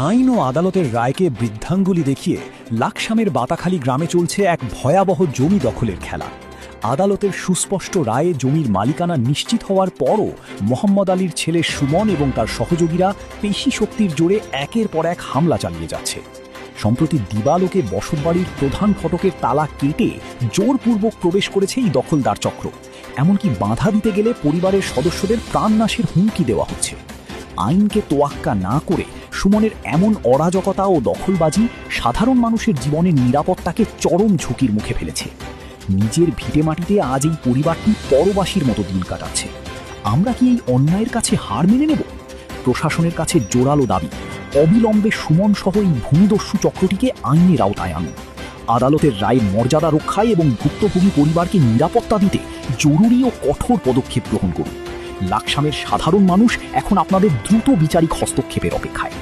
আইন ও আদালতের রায়কে বৃদ্ধাঙ্গুলি দেখিয়ে লাকসামের বাতাখালী গ্রামে চলছে এক ভয়াবহ জমি দখলের খেলা। আদালতের সুস্পষ্ট রায়ে জমির মালিকানা নিশ্চিত হওয়ার পরও মোহাম্মদ আলীর ছেলে সুমন এবং তার সহযোগীরা পেশি শক্তির জোরে একের পর এক হামলা চালিয়ে যাচ্ছে। সম্প্রতি দিবালোকে বসতবাড়ির প্রধান ফটকের তালা কেটে জোরপূর্বক প্রবেশ করেছে এই দখলদার চক্র। এমনকি বাধা দিতে গেলে পরিবারের সদস্যদের প্রাণনাশের হুমকি দেওয়া হচ্ছে। আইনকে তোয়াক্কা না করে সুমনের এমন অরাজকতা ও দখলবাজি সাধারণ মানুষের জীবনের নিরাপত্তাকে চরম ঝুঁকির মুখে ফেলেছে। নিজের ভিটেমাটিতে আজ এই পরিবারটি পরবাসীর মতো দিন কাটাচ্ছে। আমরা কি এই অন্যায়ের কাছে হার মেনে নেব? প্রশাসনের কাছে জোরালো দাবি, অবিলম্বে সুমন সহ এই ভূমিদস্যু চক্রটিকে আইনের আওতায় আনুন। আদালতের রায়ের মর্যাদা রক্ষায় এবং ভুক্তভোগী পরিবারকে নিরাপত্তা দিতে জরুরি ও কঠোর পদক্ষেপ গ্রহণ করুন। লাকসামের সাধারণ মানুষ এখন আপনাদের দ্রুত বিচারিক হস্তক্ষেপের অপেক্ষায়।